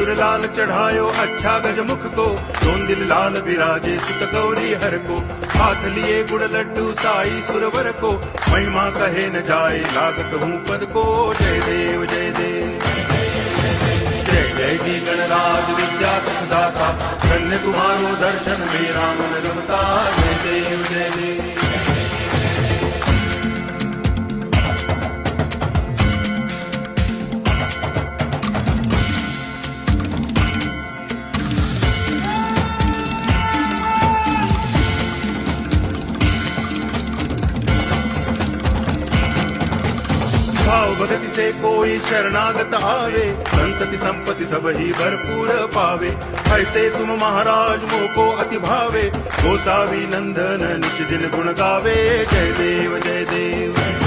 सिंदूर लाल चढ़ायो अच्छा गजमुख को, दोन दिल लाल विराजे सुत गौरी हर को, हाथ लिए गुड़ लड्डू साई सुरवर को, महिमा कहे न जाए लागत हूँ पद को। जय देव जय देव जय जय जी गणराज विद्या सुखदाता, धन्य तुम्हारो दर्शन मेरा मन रमता। जय देव जय देव भाव भगति से कोई शरणागत आवे, संतति संपत्ति सब ही भरपूर पावे। ऐसे तुम महाराज मोको अति भावे, गोसावी नंदन निच दिन गुण गावे। जय देव जय देव